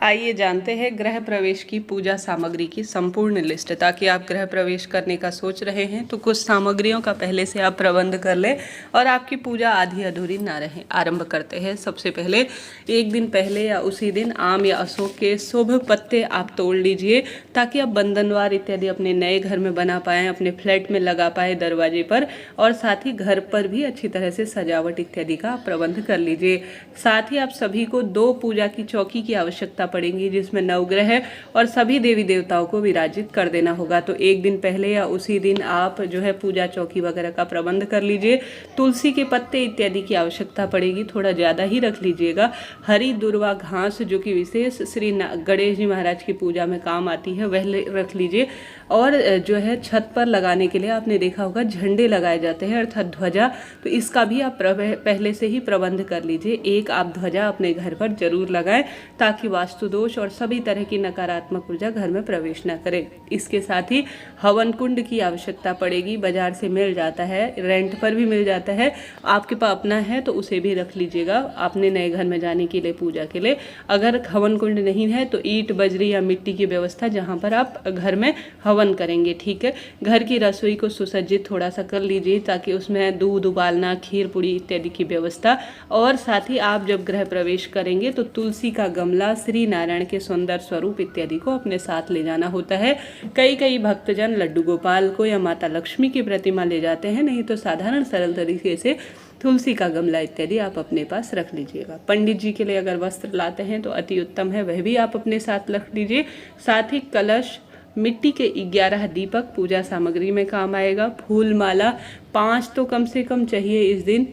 आइए जानते हैं गृह प्रवेश की पूजा सामग्री की संपूर्ण लिस्ट। ताकि आप गृह प्रवेश करने का सोच रहे हैं तो कुछ सामग्रियों का पहले से आप प्रबंध कर लें और आपकी पूजा आधी अधूरी ना रहे। आरंभ करते हैं। सबसे पहले एक दिन पहले या उसी दिन आम या अशोक के शुभ पत्ते आप तोड़ लीजिए ताकि आप बंधनवार इत्यादि अपने नए घर में बना पाएँ, अपने फ्लैट में लगा पाए दरवाजे पर, और साथ ही घर पर भी अच्छी तरह से सजावट इत्यादि का प्रबंध कर लीजिए। साथ ही आप सभी को 2 पूजा की चौकी की आवश्यकता पड़ेगी जिसमें नवग्रह और सभी देवी देवताओं को विराजित कर देना होगा। तो एक दिन पहले या उसी दिन आप जो है पूजा चौकी वगैरह का प्रबंध कर लीजिए। तुलसी के पत्ते इत्यादि की आवश्यकता पड़ेगी, थोड़ा ज़्यादा ही रख लीजिएगा। हरी दुर्वा घास जो कि विशेष श्री गणेश जी महाराज की पूजा में काम आती है वह रख लीजिए। और जो है छत पर लगाने के लिए आपने देखा होगा झंडे लगाए जाते हैं अर्थात ध्वजा, तो इसका भी आप पहले से ही प्रबंध कर लीजिए। एक आप ध्वजा अपने घर पर जरूर लगाएं ताकि वास्तु दोष और सभी तरह की नकारात्मक ऊर्जा घर में प्रवेश न करे। इसके साथ ही हवन कुंड की आवश्यकता पड़ेगी। बाजार से मिल जाता है, रेंट पर भी मिल जाता है, आपके पास अपना है तो उसे भी रख लीजिएगा अपने नए घर में जाने के लिए पूजा के लिए। अगर हवन कुंड नहीं है तो ईंट बजरी या मिट्टी की व्यवस्था जहाँ पर आप घर में हवन करेंगे, ठीक है। घर की रसोई को सुसज्जित थोड़ा सा कर लीजिए ताकि उसमें दूध उबालना, खीर पूड़ी इत्यादि की व्यवस्था। और साथ ही आप जब गृह प्रवेश करेंगे तो तुलसी का गमला, श्री नारायण के सुंदर स्वरूप इत्यादि को अपने साथ ले जाना होता है। कई भक्तजन लड्डू गोपाल को या माता लक्ष्मी की प्रतिमा ले जाते हैं, नहीं तो साधारण सरल तरीके से तुलसी का गमला इत्यादि आप अपने पास रख लीजिएगा। पंडित जी के लिए अगर वस्त्र लाते हैं तो अति उत्तम है, वह भी आप अपने साथ रख लीजिए। साथ ही कलश, मिट्टी के 11 दीपक पूजा सामग्री में काम आएगा। फूल माला 5 तो कम से कम चाहिए इस दिन।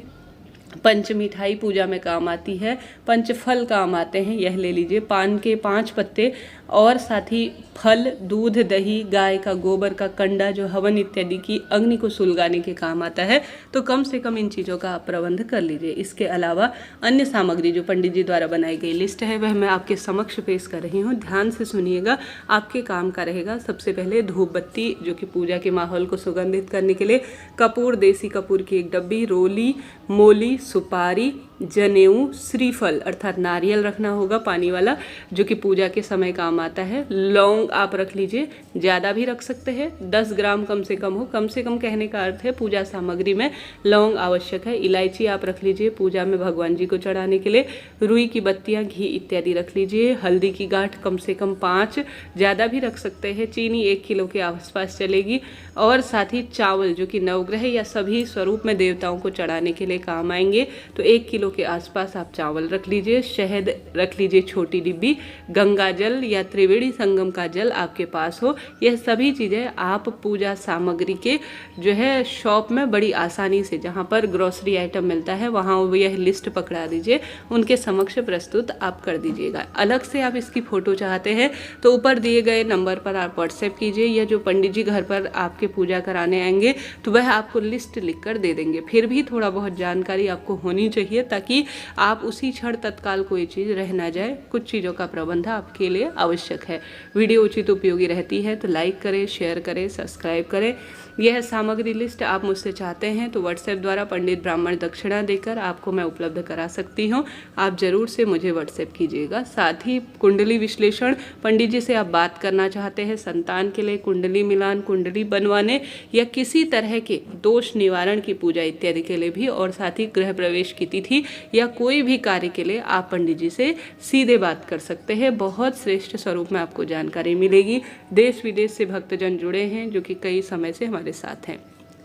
पंच मिठाई पूजा में काम आती है। पंच फल काम आते हैं, यह ले लीजिए। पान के 5 पत्ते और साथ ही फल, दूध, दही, गाय का गोबर का कंडा जो हवन इत्यादि की अग्नि को सुलगाने के काम आता है, तो कम से कम इन चीज़ों का आप प्रबंध कर लीजिए। इसके अलावा अन्य सामग्री जो पंडित जी द्वारा बनाई गई लिस्ट है वह मैं आपके समक्ष पेश कर रही हूँ। ध्यान से सुनिएगा, आपके काम का रहेगा। सबसे पहले धूप बत्ती जो कि पूजा के माहौल को सुगंधित करने के लिए, कपूर, देसी कपूर की 1 डब्बी, रोली, मोली, सुपारी, जनेऊ, श्रीफल अर्थात नारियल रखना होगा पानी वाला जो कि पूजा के समय काम आता है। लौंग आप रख लीजिए, ज़्यादा भी रख सकते हैं, 10 ग्राम कम से कम हो। कम से कम कहने का अर्थ है पूजा सामग्री में लौंग आवश्यक है। इलायची आप रख लीजिए पूजा में भगवान जी को चढ़ाने के लिए। रुई की बत्तियां, घी इत्यादि रख लीजिए। हल्दी की गांठ कम से कम 5, ज़्यादा भी रख सकते हैं। चीनी 1 किलो के आसपास चलेगी। और साथ ही चावल जो कि नवग्रह या सभी स्वरूप में देवताओं को चढ़ाने के लिए काम आएंगे, तो 1 किलो के आसपास आप चावल रख लीजिए। शहद रख लीजिए छोटी डिब्बी। गंगा जल या त्रिवेणी संगम का जल आपके पास हो। यह सभी चीज़ें आप पूजा सामग्री के जो है शॉप में बड़ी आसानी से, जहाँ पर ग्रोसरी आइटम मिलता है वहाँ यह लिस्ट पकड़ा दीजिए, उनके समक्ष प्रस्तुत आप कर दीजिएगा। अलग से आप इसकी फ़ोटो चाहते हैं तो ऊपर दिए गए नंबर पर आप व्हाट्सएप कीजिए, या जो पंडित जी घर पर आपके पूजा कराने आएंगे तो वह आपको लिस्ट लिख कर दे देंगे। फिर भी थोड़ा बहुत जानकारी आपको होनी चाहिए ताकि आप उसी क्षण तत्काल कोई चीज़ रह ना जाए। कुछ चीज़ों का प्रबंध आपके लिए आवश्यक है। वीडियो उचित उपयोगी रहती है तो लाइक करें, शेयर करें, सब्सक्राइब करें। यह सामग्री लिस्ट आप मुझसे चाहते हैं तो व्हाट्सएप द्वारा पंडित ब्राह्मण दक्षिणा देकर आपको मैं उपलब्ध करा सकती हूँ। आप जरूर से मुझे व्हाट्सएप कीजिएगा। साथ ही कुंडली विश्लेषण, पंडित जी से आप बात करना चाहते हैं संतान के लिए, कुंडली मिलान, कुंडली बनवाने या किसी तरह के दोष निवारण की पूजा इत्यादि के लिए भी, और साथ ही गृह प्रवेश की तिथि या कोई भी कार्य के लिए आप पंडित जी से सीधे बात कर सकते हैं। बहुत श्रेष्ठ स्वरूप में आपको जानकारी मिलेगी। देश विदेश से भक्तजन जुड़े हैं जो कि कई समय से हमारे साथ हैं।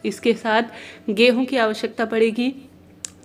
इसके साथ गेहूं की आवश्यकता पड़ेगी।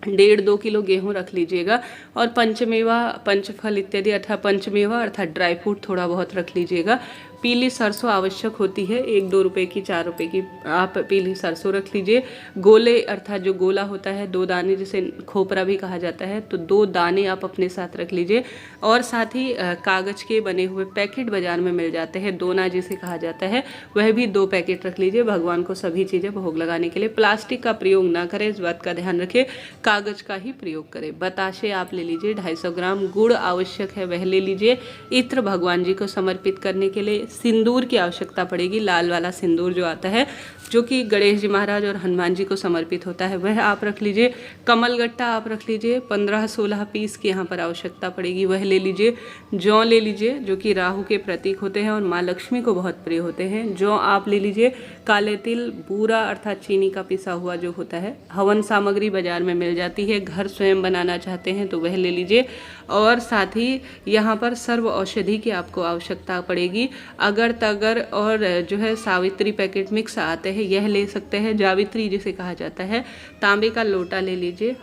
1.5-2 किलो गेहूं रख लीजिएगा। और पंचमेवा, पंचफल इत्यादि अर्थात पंचमेवा अर्थात ड्राई फ्रूट थोड़ा बहुत रख लीजिएगा। पीली सरसों आवश्यक होती है, 1-2 रुपए की, 4 रुपए की आप पीली सरसों रख लीजिए। गोले अर्थात जो गोला होता है 2 दाने, जिसे खोपरा भी कहा जाता है, तो 2 दाने आप अपने साथ रख लीजिए। और साथ ही कागज के बने हुए पैकेट बाजार में मिल जाते हैं, दोना जिसे कहा जाता है, वह भी 2 पैकेट रख लीजिए। भगवान को सभी चीज़ें भोग लगाने के लिए प्लास्टिक का प्रयोग ना करें, इस बात का ध्यान रखें, कागज का ही प्रयोग करें। बताशे आप ले लीजिए 250 ग्राम। गुड़ आवश्यक है, वह ले लीजिए। इत्र भगवान जी को समर्पित करने के लिए सिंदूर की आवश्यकता पड़ेगी। लाल वाला सिंदूर जो आता है, जो कि गणेश जी महाराज और हनुमान जी को समर्पित होता है, वह आप रख लीजिए। कमलगट्टा आप रख लीजिए, 15-16 पीस की यहाँ पर आवश्यकता पड़ेगी, वह ले लीजिए। जौ ले लीजिए, जो कि राहु के प्रतीक होते हैं और माँ लक्ष्मी को बहुत प्रिय होते हैं। जौ आप ले लीजिए। काले तिल, बूरा अर्थात चीनी का पिसा हुआ जो होता है। हवन सामग्री बाजार में मिल जाती है, घर स्वयं बनाना चाहते हैं तो वह ले लीजिए। और साथ ही यहाँ पर सर्व औषधि की आपको आवश्यकता पड़ेगी। अगर तगर और जो है सावित्री पैकेट मिक्स आते हैं, यह ले सकते हैं। जावित्री जिसे कहा जाता है। तांबे का लोटा ले लीजिए।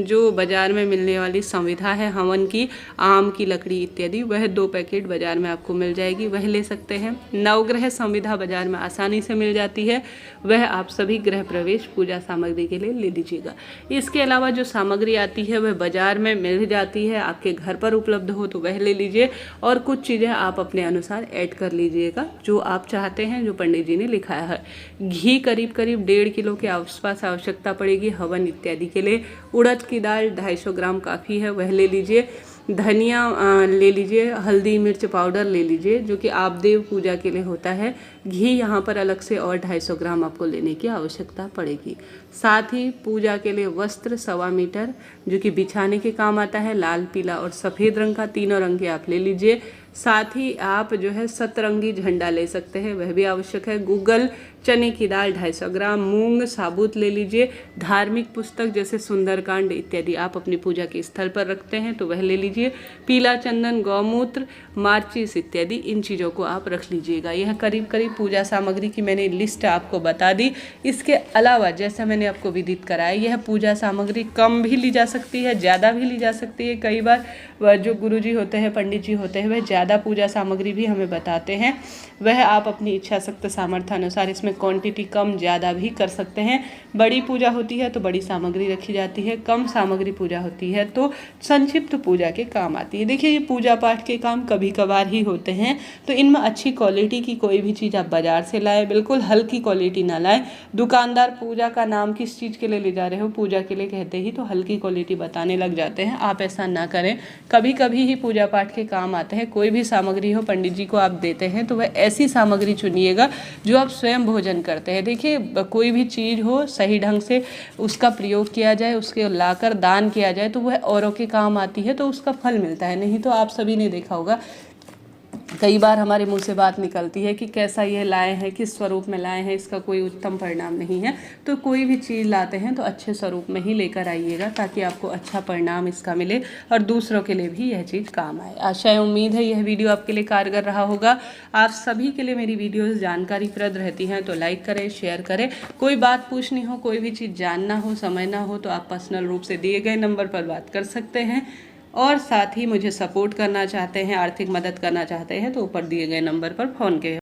जो बाजार में मिलने वाली संविधा है हवन की, आम की लकड़ी इत्यादि, वह 2 पैकेट बाजार में आपको मिल जाएगी, वह ले सकते हैं। नवग्रह संविधा बाजार में आसानी से मिल जाती है, वह आप सभी गृह प्रवेश पूजा सामग्री के लिए ले लीजिएगा। इसके अलावा जो सामग्री आती है वह बाजार में मिल जाती है, आपके घर पर उपलब्ध हो तो वह ले लीजिए। और कुछ चीज़ें आप अपने अनुसार ऐड कर लीजिएगा, जो आप चाहते हैं, जो पंडित जी ने लिखाया है। घी करीब 1.5 किलो के आसपास आवश्यकता पड़ेगी हवन इत्यादि के लिए। उड़द की दाल 250 ग्राम काफ़ी है, वह ले लीजिए। धनिया ले लीजिए। हल्दी मिर्च पाउडर ले लीजिए, जो कि आपदेव पूजा के लिए होता है। घी यहाँ पर अलग से और 250 ग्राम आपको लेने की आवश्यकता पड़ेगी। साथ ही पूजा के लिए वस्त्र 1.25 मीटर, जो कि बिछाने के काम आता है। लाल, पीला और सफ़ेद रंग का, तीनों रंग के आप ले लीजिए। साथ ही आप जो है सतरंगी झंडा ले सकते हैं, वह भी आवश्यक है। गूगल, चने की दाल 250 ग्राम, मूंग साबुत ले लीजिए। धार्मिक पुस्तक जैसे सुंदरकांड इत्यादि आप अपनी पूजा के स्थल पर रखते हैं तो वह ले लीजिए। पीला चंदन, गौमूत्र, मार्चिस इत्यादि, इन चीज़ों को आप रख लीजिएगा। यह करीब पूजा सामग्री की मैंने लिस्ट आपको बता दी। इसके अलावा जैसा मैंने आपको विदित कराया, यह पूजा सामग्री कम भी ली जा सकती है, ज़्यादा भी ली जा सकती है। कई बार जो गुरुजी होते हैं, पंडित जी होते हैं, वह ज़्यादा पूजा सामग्री भी हमें बताते हैं। वह आप अपनी इच्छा शक्ति सामर्थ्य अनुसार इसमें क्वांटिटी कम ज़्यादा भी कर सकते हैं। बड़ी पूजा होती है तो बड़ी सामग्री रखी जाती है, कम सामग्री पूजा होती है तो संक्षिप्त पूजा के काम आती है। देखिए, ये पूजा पाठ के काम कभी कभार ही होते हैं, तो इनमें अच्छी क्वालिटी की कोई भी चीज़ आप बाजार से लाएं, बिल्कुल हल्की क्वालिटी ना लाएं। दुकानदार पूजा का नाम किस चीज़ के लिए ले जा रहे हो, पूजा के लिए कहते ही तो हल्की क्वालिटी बताने लग जाते हैं। आप ऐसा ना करें। कभी कभी ही पूजा पाठ के काम आते हैं। कोई भी सामग्री हो, पंडित जी को आप देते हैं तो वह ऐसी सामग्री चुनिएगा जो आप स्वयं भोजन करते हैं। देखिए, कोई भी चीज़ हो सही ढंग से उसका प्रयोग किया जाए, उसके लाकर दान किया जाए तो वह औरों के काम आती है, तो उसका फल मिलता है। नहीं तो आप सभी ने देखा होगा, कई बार हमारे मुंह से बात निकलती है कि कैसा ये लाए हैं, किस स्वरूप में लाए हैं, इसका कोई उत्तम परिणाम नहीं है। तो कोई भी चीज़ लाते हैं तो अच्छे स्वरूप में ही लेकर आइएगा, ताकि आपको अच्छा परिणाम इसका मिले और दूसरों के लिए भी यह चीज़ काम आए। आशा है, उम्मीद है यह वीडियो आपके लिए कारगर रहा होगा। आप सभी के लिए मेरी वीडियोज़ जानकारीप्रद रहती हैं तो लाइक करें, शेयर करें। कोई बात पूछनी हो, कोई भी चीज़ जानना हो, समझना हो तो आप पर्सनल रूप से दिए गए नंबर पर बात कर सकते हैं। और साथ ही मुझे सपोर्ट करना चाहते हैं, आर्थिक मदद करना चाहते हैं तो ऊपर दिए गए नंबर पर फ़ोन के